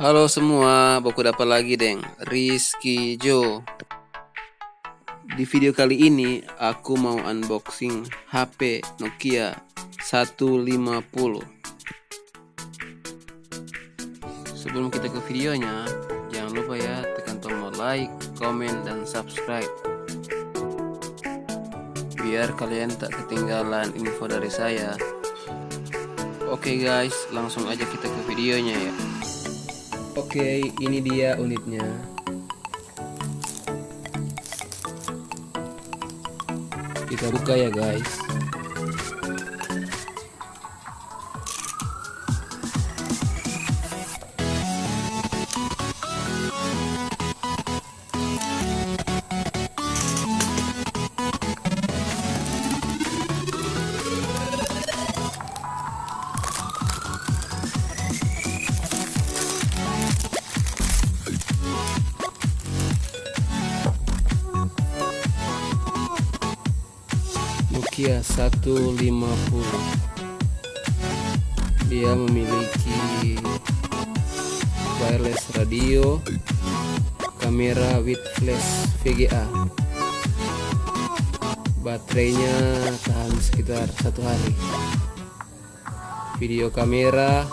Halo semua, baku dapat lagi deng, Rhizky Jo. Di video kali ini aku mau unboxing HP Nokia 150. Sebelum kita ke videonya, jangan lupa ya tekan tombol like, komen, dan subscribe biar kalian tak ketinggalan info dari saya. Oke guys, langsung aja kita ke videonya ya. Oke, ini dia unitnya. Kita buka ya guys. Nokia 150. Dia memiliki wireless radio, kamera WIT flash VGA. Baterainya tahan sekitar 1 hari. Video kamera.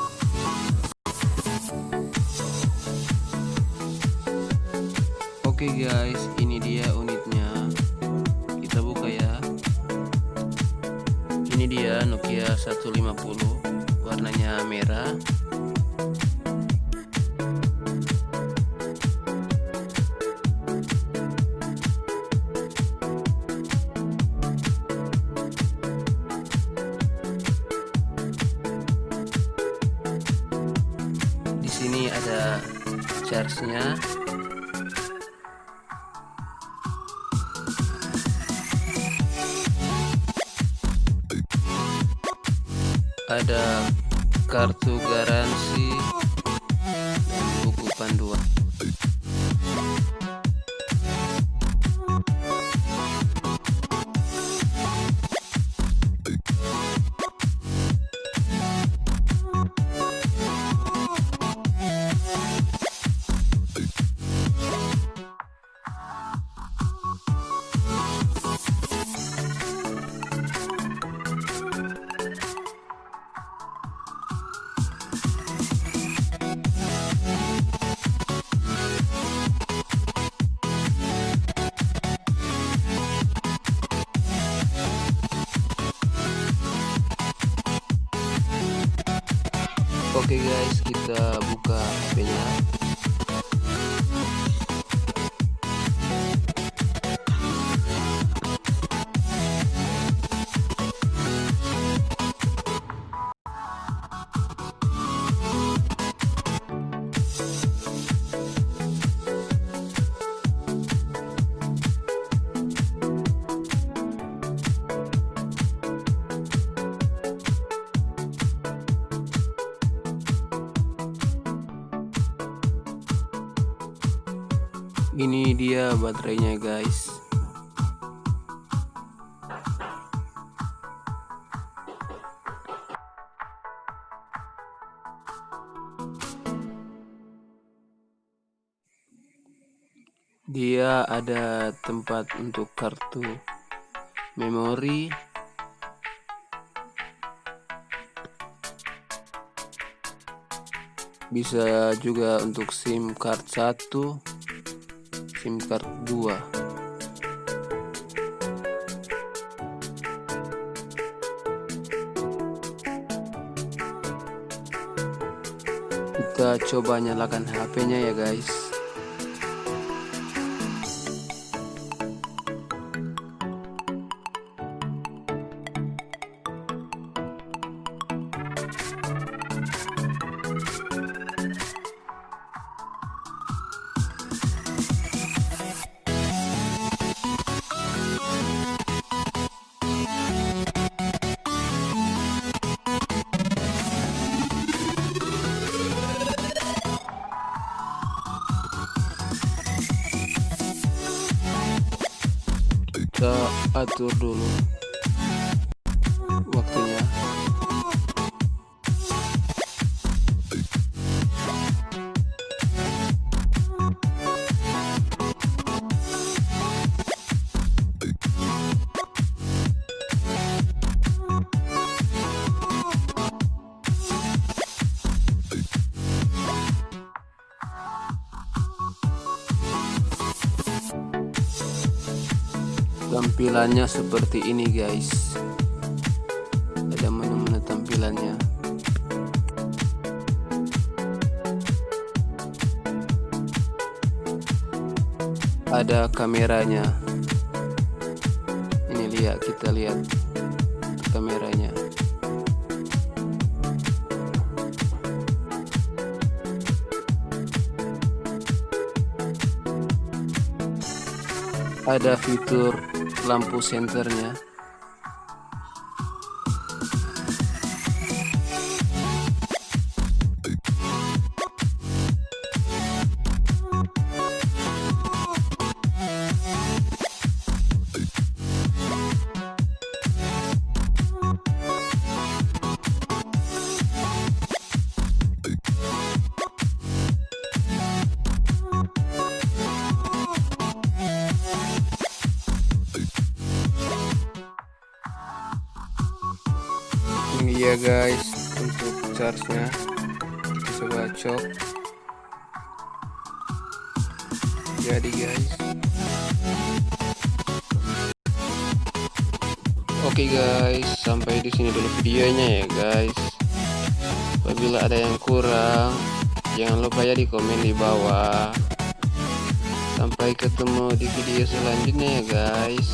Oke guys, ini dia unitnya. Kita buka ya. Ini dia Nokia 150, warnanya merah. Di sini ada charge-nya. Ada kartu garansi dan buku panduan. Oke guys, kita buka HP-nya. Ini dia baterainya guys. Dia ada tempat untuk kartu memori, bisa juga untuk SIM card 1, SIM card 2. Kita coba nyalakan HP-nya ya guys. Kita atur dulu waktunya. Tampilannya seperti ini guys. Ada menu-menu tampilannya. Ada kameranya. Ini kita lihat kameranya. Ada fitur lampu senternya. Ini ya guys untuk charge-nya. Coba cok. Jadi guys. Oke guys, sampai di sini dulu videonya ya guys. Apabila ada yang kurang, jangan lupa ya di komen di bawah. Sampai ketemu di video selanjutnya ya guys.